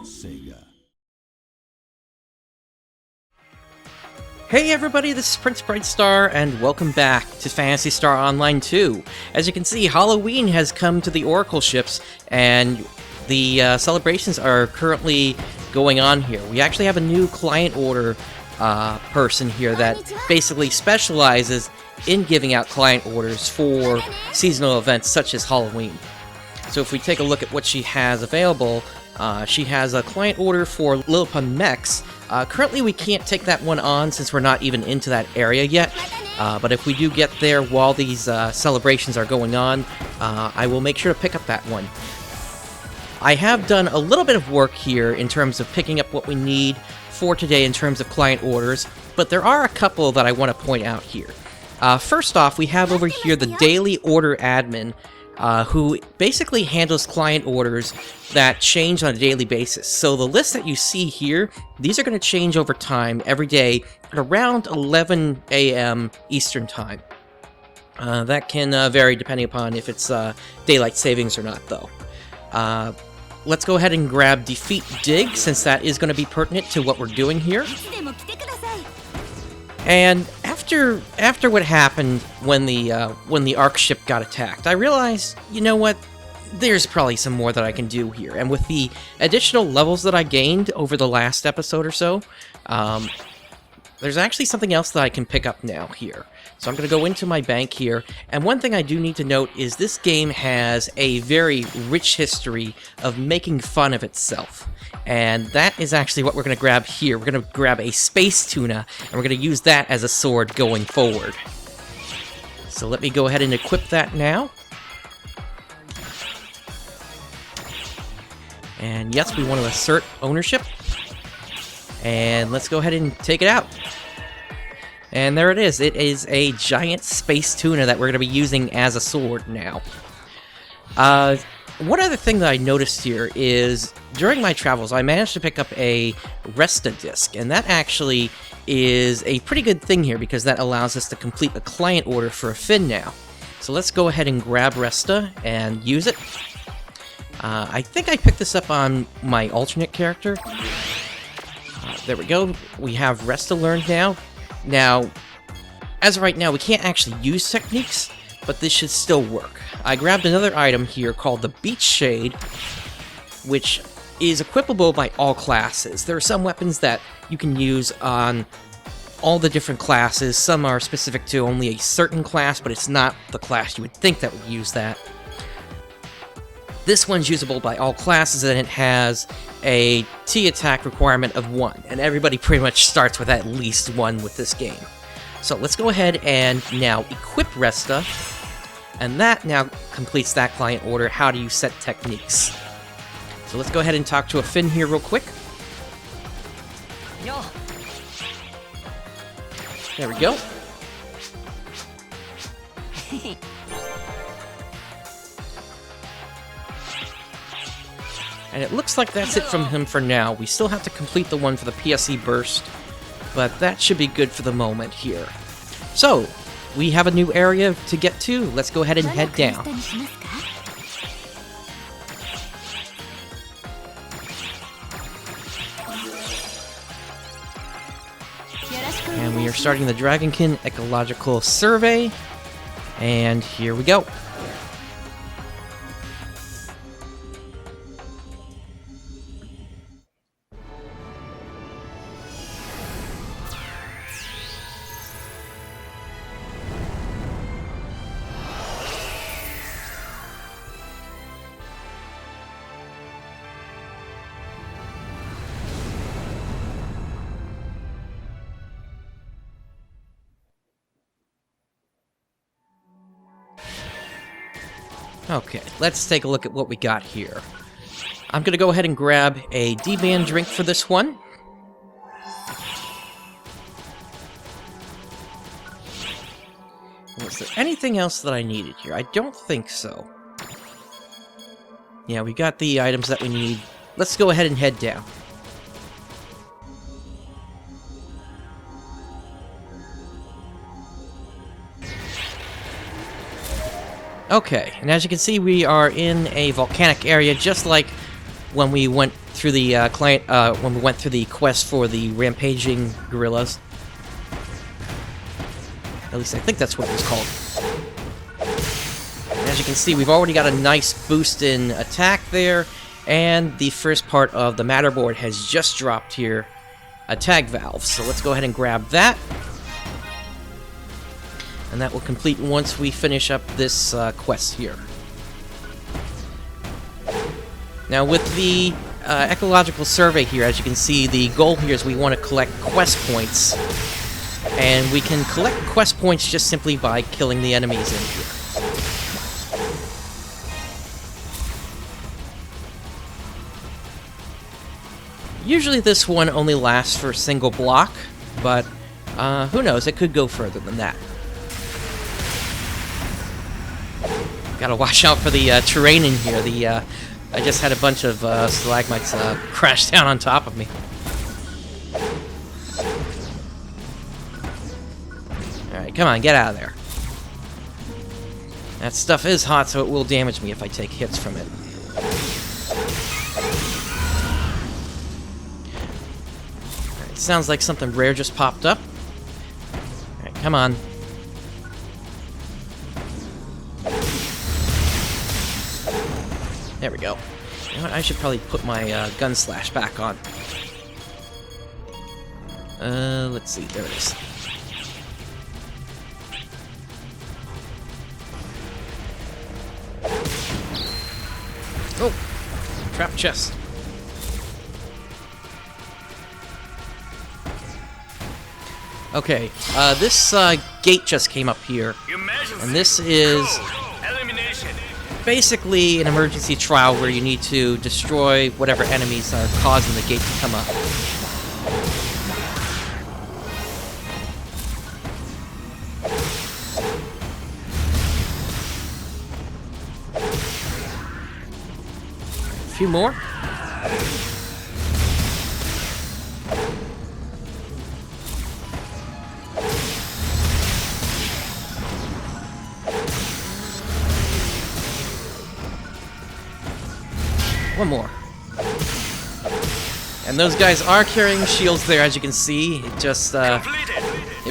SEGA. Hey everybody, this is Prince Brightstar, and welcome back to Phantasy Star Online 2. As you can see, Halloween has come to the Oracle ships, and the celebrations are currently going on here. We actually have a new client order person here that basically specializes in giving out client orders for seasonal events such as Halloween. So if we take a look at what she has available, she has a client order for Lilliput Mechs. Currently we can't take that one on since we're not even into that area yet, but if we do get there while these celebrations are going on, I will make sure to pick up that one. I have done a little bit of work here in terms of picking up what we need for today in terms of client orders, but there are a couple that I want to point out here. First off, we have over here the daily order admin, who basically handles client orders that change on a daily basis. So the list that you see here, these are going to change over time every day at around 11 a.m. Eastern Time. That can vary depending upon if it's daylight savings or not, though. Let's go ahead and grab Defeat Dig, since that is going to be pertinent to what we're doing here. And after what happened when the Ark ship got attacked, I realized, you know what, there's probably some more that I can do here. And with the additional levels that I gained over the last episode or so, there's actually something else that I can pick up now here. So I'm going to go into my bank here, and one thing I do need to note is this game has a very rich history of making fun of itself. And that is actually what we're going to grab here. We're going to grab a Space Tuna, and we're going to use that as a sword going forward. So let me go ahead and equip that now. And yes, we want to assert ownership. And let's go ahead and take it out. And there it is. It is a giant Space Tuna that we're going to be using as a sword now. One other thing that I noticed here is, during my travels, I managed to pick up a Resta disc, and that actually is a pretty good thing here because that allows us to complete a client order for a fin now. So let's go ahead and grab Resta and use it. I think I picked this up on my alternate character. There we go. We have Resta learned now. Now, as of right now, we can't actually use techniques, but this should still work. I grabbed another item here called the Beach Shade, which is equipable by all classes. There are some weapons that you can use on all the different classes. Some are specific to only a certain class, but it's not the class you would think that would use that. This one's usable by all classes, and it has a T attack requirement of 1, and everybody pretty much starts with at least 1 with this game. So let's go ahead and now equip Resta, and that now completes that client order, how do you set techniques. So let's go ahead and talk to a Finn here real quick. There we go. And it looks like that's it from him for now. We still have to complete the one for the PSE burst, but that should be good for the moment here. So, we have a new area to get to. Let's go ahead and head down. And we are starting the Dragonkin Ecological Survey, and here we go. Okay, let's take a look at what we got here. I'm going to go ahead and grab a D-Band drink for this one. Was there anything else that I needed here? I don't think so. Yeah, we got the items that we need. Let's go ahead and head down. Okay, and as you can see, we are in a volcanic area, just like when we went through the when we went through the quest for the rampaging gorillas. At least I think that's what it was called. And as you can see, we've already got a nice boost in attack there, and the first part of the Matterboard has just dropped here, a tag valve. So let's go ahead and grab that. And that will complete once we finish up this quest here. Now with the ecological survey here, as you can see, the goal here is we want to collect quest points. And we can collect quest points just simply by killing the enemies in here. Usually this one only lasts for a single block, but who knows, it could go further than that. Gotta watch out for the terrain in here. I just had a bunch of stalagmites crash down on top of me. Alright, come on, get out of there. That stuff is hot, so it will damage me if I take hits from it. Alright, sounds like something rare just popped up. Alright, come on. There we go. You know what? I should probably put my gun slash back on. Let's see. There it is. Oh! Trap chest. Okay, this gate just came up here, and this is basically an emergency trial where you need to destroy whatever enemies are causing the gate to come up. A few more. One more. And those guys are carrying shields there, as you can see. It just, it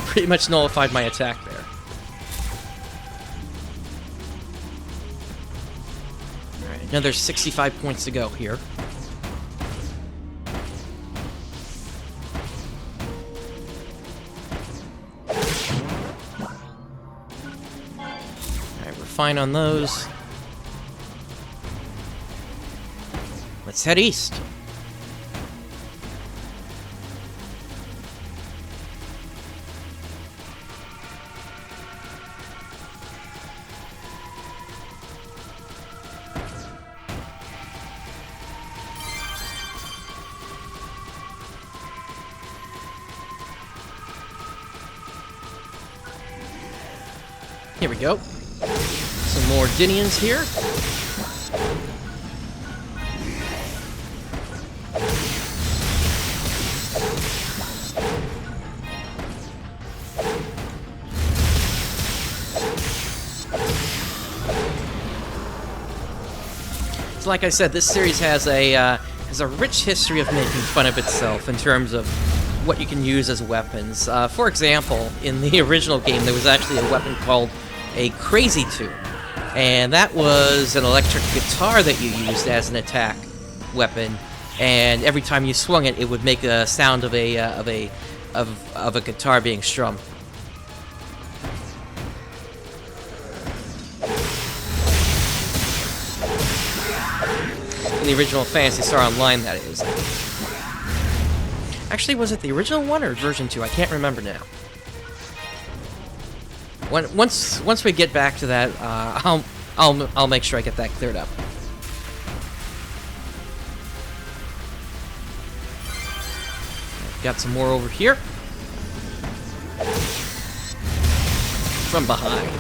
pretty much nullified my attack there. Alright, another 65 points to go here. Alright, we're fine on those. Let's head east. Here we go. Some more Dinians here. Like I said, this series has a rich history of making fun of itself in terms of what you can use as weapons. For example, in the original game, there was actually a weapon called a Crazy Tune, and that was an electric guitar that you used as an attack weapon. And every time you swung it, it would make a sound of a guitar being strummed. In the original Phantasy Star Online, that is. Actually, was it the original one or version 2? I can't remember now. Once we get back to that, I'll make sure I get that cleared up. Got some more over here. From behind.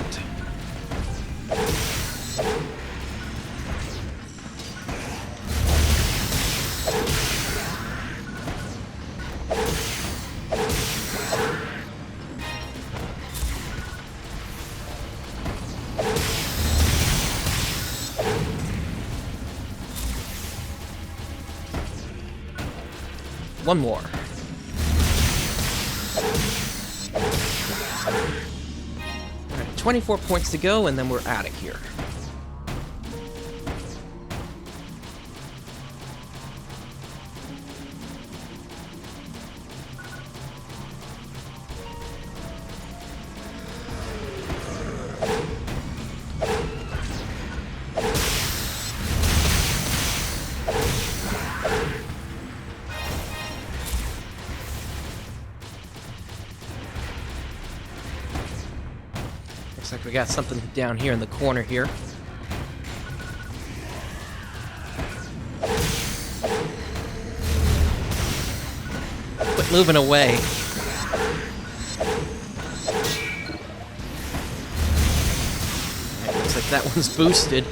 one more. Alright, 24 points to go, and then we're out of here. Looks like we got something down here in the corner here. Quit moving away. Alright, looks like that one's boosted.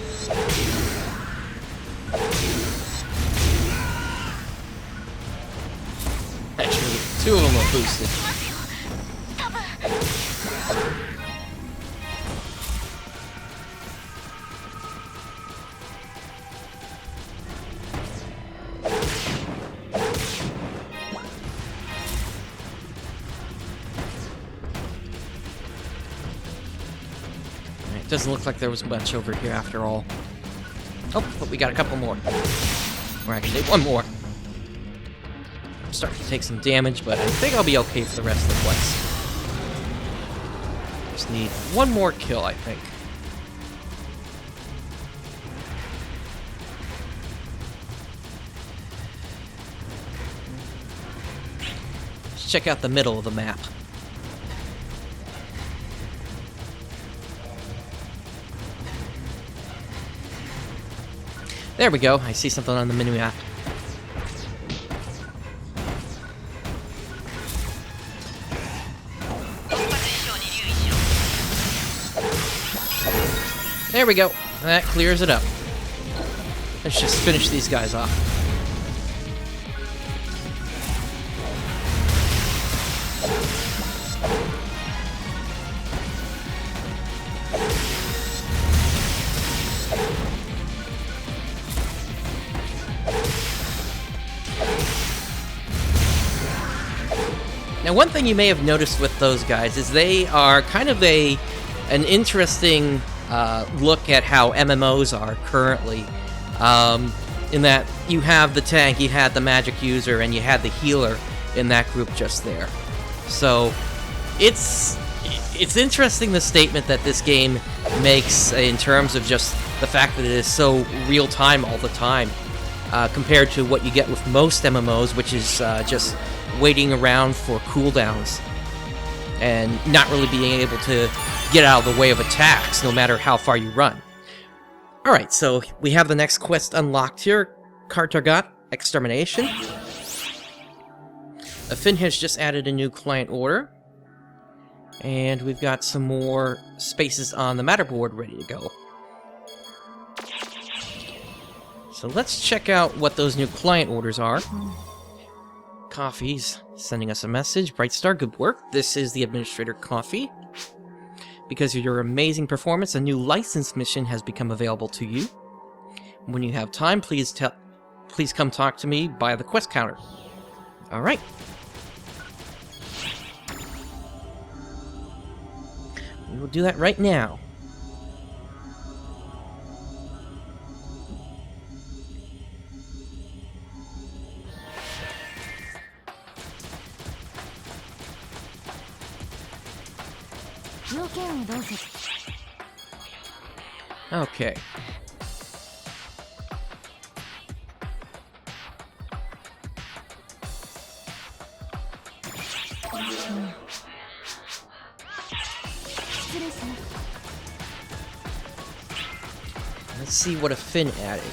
Actually, two of them are boosted. Doesn't look like there was much over here after all. Oh, but we got a couple more. Or actually, one more. I'm starting to take some damage, but I think I'll be okay for the rest of the quest. Just need one more kill, I think. Let's check out the middle of the map. There we go. I see something on the mini-map. There we go. That clears it up. Let's just finish these guys off. Now, one thing you may have noticed with those guys is they are kind of an interesting look at how MMOs are currently. In that you have the tank, you had the magic user, and you had the healer in that group just there. So it's interesting the statement that this game makes in terms of just the fact that it is so real time all the time, compared to what you get with most MMOs, which is just waiting around for cooldowns and not really being able to get out of the way of attacks no matter how far you run. Alright, so we have the next quest unlocked here, Kartargat Extermination. Finn has just added a new client order, and we've got some more spaces on the matterboard ready to go. So let's check out what those new client orders are. Coffee's sending us a message. Brightstar, good work. This is the Administrator Coffee. Because of your amazing performance, a new license mission has become available to you. When you have time, please come talk to me by the quest counter. Alright. We will do that right now. Okay. Let's see what a Finn added.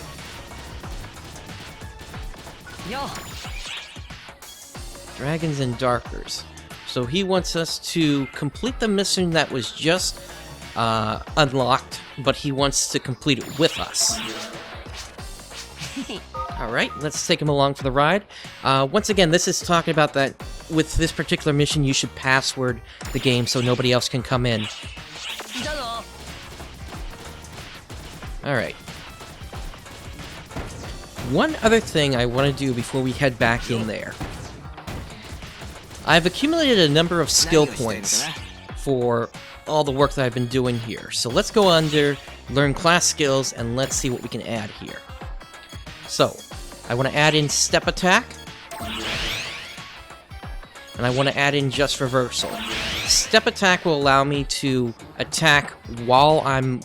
Dragons and Darkers. So he wants us to complete the mission that was just unlocked, but he wants to complete it with us. Alright, let's take him along for the ride. Once again, this is talking about that with this particular mission, you should password the game so nobody else can come in. Alright. One other thing I want to do before we head back in there I've accumulated a number of skill points for all the work that I've been doing here. So let's go under, learn class skills, and let's see what we can add here. So, I want to add in step attack, and I want to add in just reversal. Step attack will allow me to attack while I'm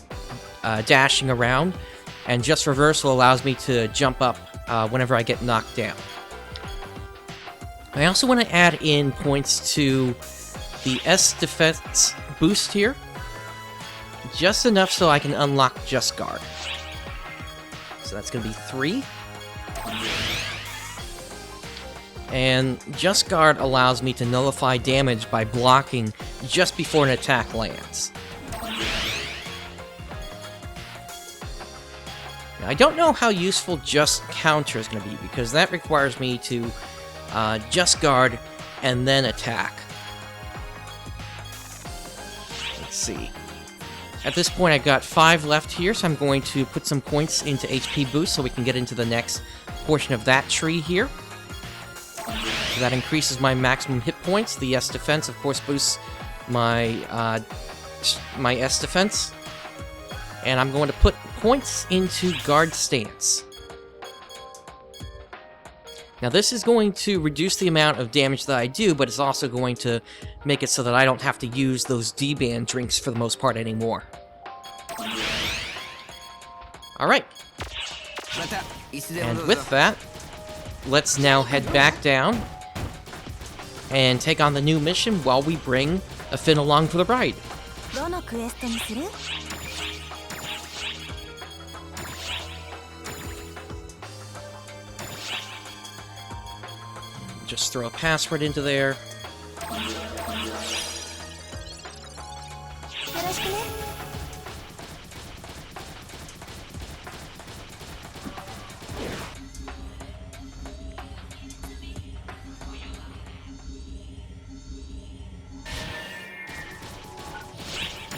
dashing around, and just reversal allows me to jump up whenever I get knocked down. I also want to add in points to the S defense boost here, just enough so I can unlock Just Guard. So that's going to be 3. And Just Guard allows me to nullify damage by blocking just before an attack lands. Now, I don't know how useful Just Counter is going to be, because that requires me to Just Guard and then attack. Let's see. At this point, I got 5 left here, so I'm going to put some points into HP boost so we can get into the next portion of that tree here. So that increases my maximum hit points. The S defense, of course, boosts my my S defense. And I'm going to put points into guard stance. Now this is going to reduce the amount of damage that I do, but it's also going to make it so that I don't have to use those D-band drinks for the most part anymore. Alright. And with that, let's now head back down and take on the new mission while we bring a Finn along for the ride. Just throw a password into there.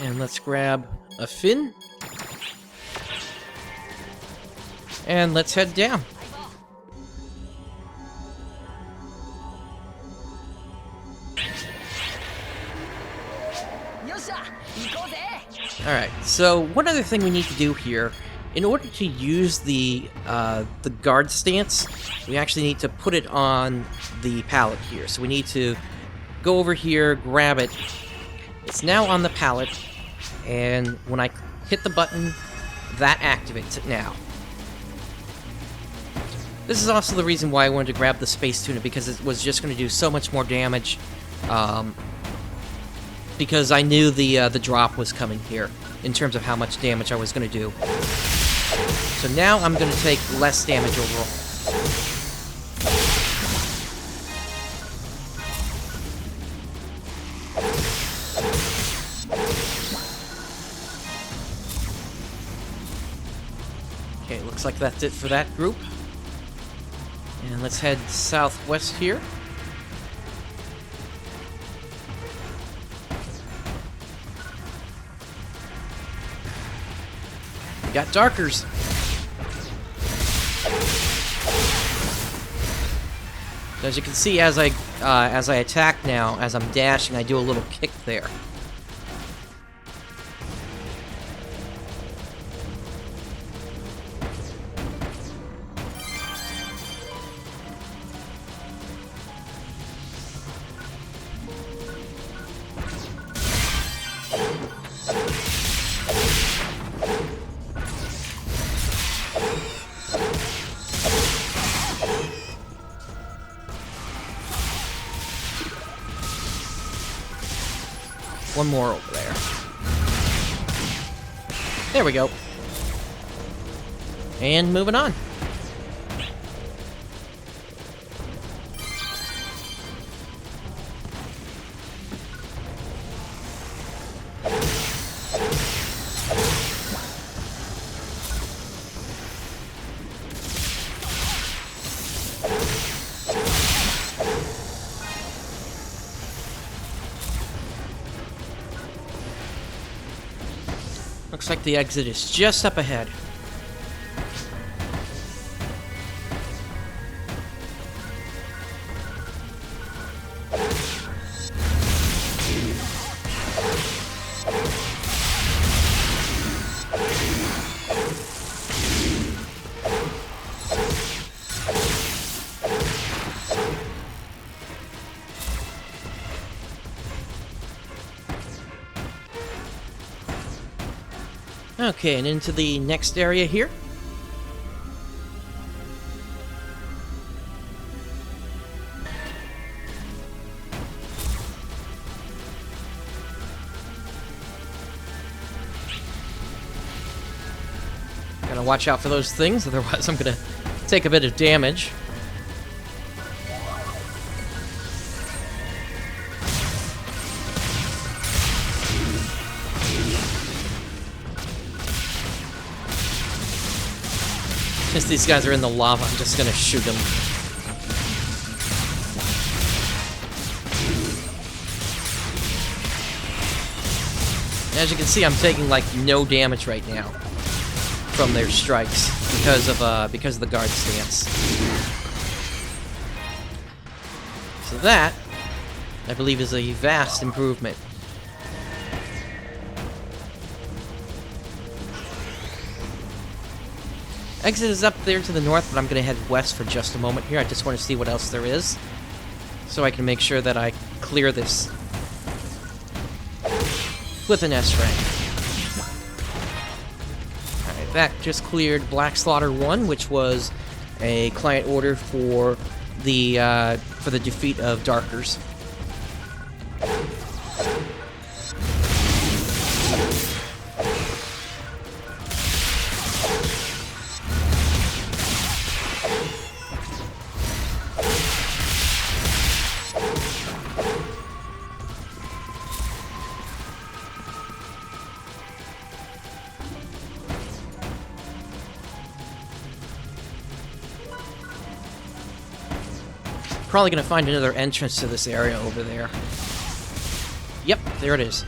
And let's grab a Finn. And let's head down. Alright, so one other thing we need to do here, in order to use the guard stance, we actually need to put it on the pallet here. So we need to go over here, grab it. It's now on the pallet, and when I hit the button, that activates it now. This is also the reason why I wanted to grab the Space Tuna, because it was just going to do so much more damage. Because I knew the drop was coming here, in terms of how much damage I was going to do. So now I'm going to take less damage overall. Okay, looks like that's it for that group. And let's head southwest here. We got Darkers. As you can see, as I attack now, as I'm dashing, I do a little kick there. One more over there. There we go. And moving on. Looks like the exit is just up ahead. Okay, and into the next area here. Gotta watch out for those things, otherwise I'm gonna take a bit of damage. Since these guys are in the lava, I'm just gonna shoot them. As you can see, I'm taking like no damage right now from their strikes because of the guard stance. So that, I believe, is a vast improvement. Exit is up there to the north, but I'm going to head west for just a moment here. I just want to see what else there is, so I can make sure that I clear this with an S rank. Alright, that just cleared Black Slaughter 1, which was a client order for the defeat of Darkers. Probably gonna find another entrance to this area over there. Yep, there it is.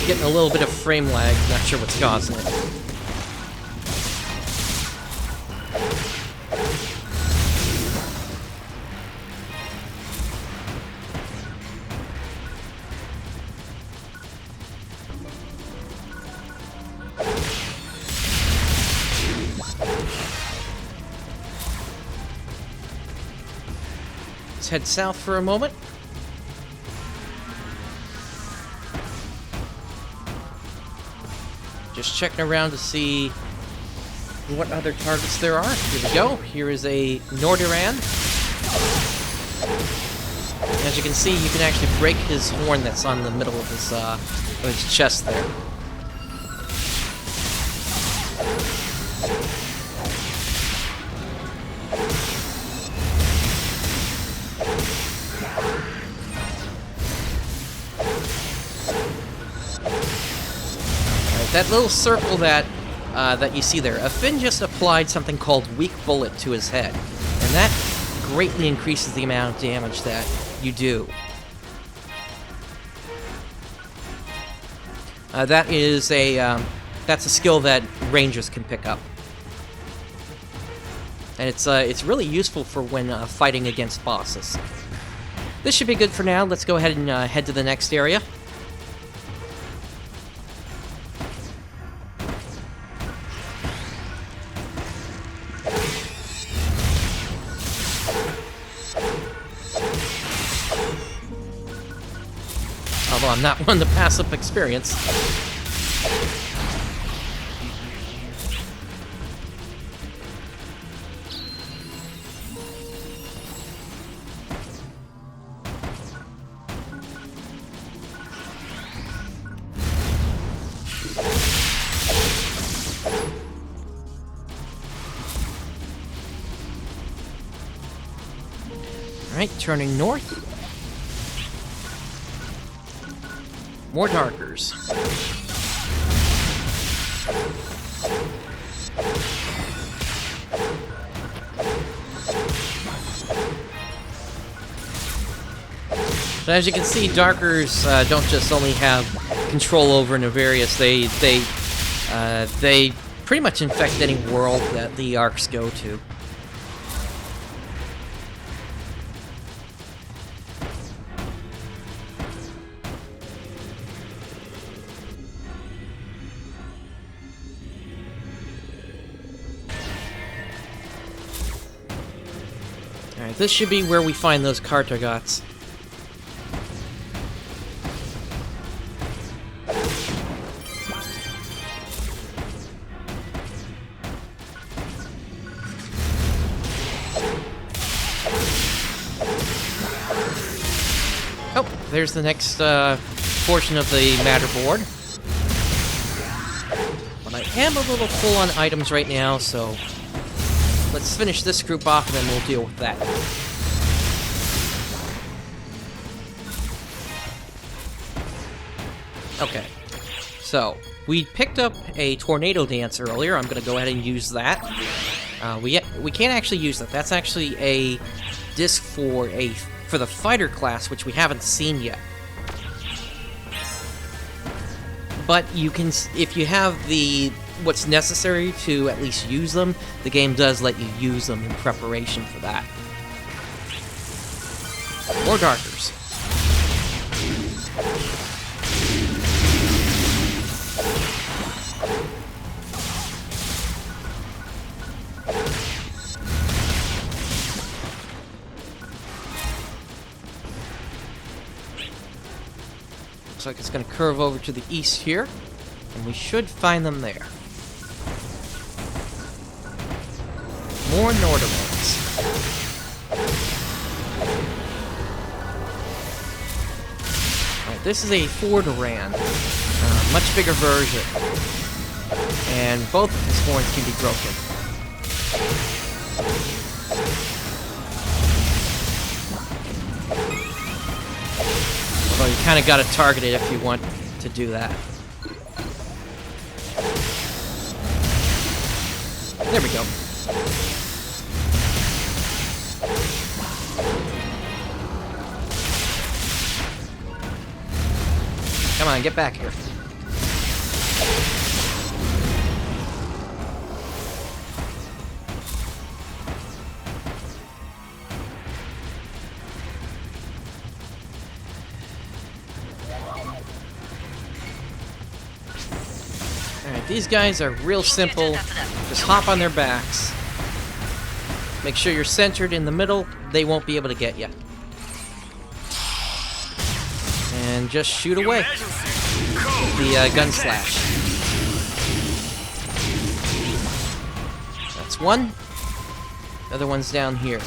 Getting a little bit of frame lag, not sure what's causing it. Let's head south for a moment. Just checking around to see what other targets there are. Here we go. Here is a Nordiran. As you can see, you can actually break his horn that's on the middle of his chest there. That little circle that you see there, a Finn just applied something called Weak Bullet to his head, and that greatly increases the amount of damage that you do. That's a skill that rangers can pick up, and it's really useful for when fighting against bosses. This should be good for now. Let's go ahead and head to the next area. Although I'm not one to pass up experience. Alright, turning north. More Darkers. So as you can see, Darkers don't just only have control over Nefarious, they pretty much infect any world that the Arcs go to. This should be where we find those Cartagots. Oh, there's the next portion of the matter board. But I am a little full on items right now, so let's finish this group off and then we'll deal with that. Okay, so we picked up a tornado dance earlier. I'm going to go ahead and use that. We can't actually use that. That's actually a disc for the fighter class, which we haven't seen yet. But you can, if you have what's necessary to at least use them, the game does let you use them in preparation for that. More Darkers. Looks like it's going to curve over to the east here, and we should find them there. More Norderlands. Alright, this is a Fordoran, much bigger version, and both of his horns can be broken. Although you kind of got to target it if you want to do that. There we go. Come on, get back here. Alright, these guys are real simple. Just hop on their backs. Make sure you're centered in the middle. They won't be able to get you. And just shoot away with the gun slash. That's one. The other one's down here.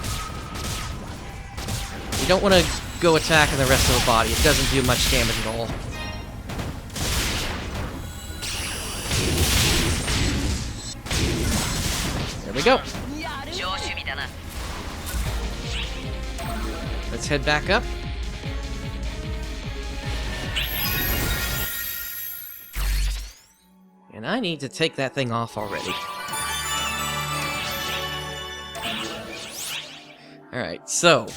You don't want to go attacking the rest of the body. It doesn't do much damage at all. There we go. Let's head back up. And I need to take that thing off already. Alright, so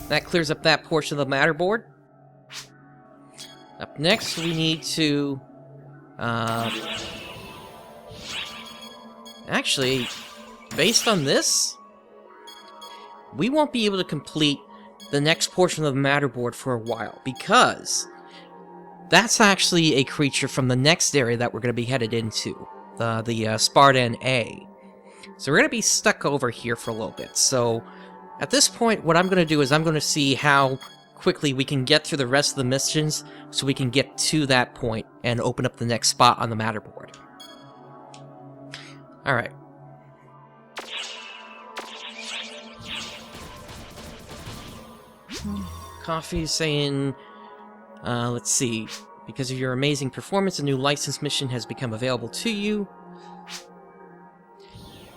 that clears up that portion of the matter board. Up next, we need to... actually, based on this, we won't be able to complete the next portion of the matter board for a while, because that's actually a creature from the next area that we're going to be headed into, the Spartan A. So we're going to be stuck over here for a little bit. So at this point, what I'm going to do is I'm going to see how quickly we can get through the rest of the missions so we can get to that point and open up the next spot on the matter board. Alright. Coffee saying, let's see, because of your amazing performance, a new license mission has become available to you.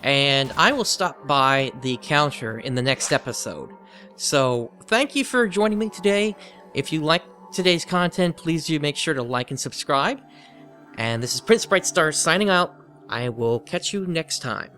And I will stop by the counter in the next episode. So, thank you for joining me today. If you like today's content, please do make sure to like and subscribe. And this is Prince Brightstar signing out. I will catch you next time.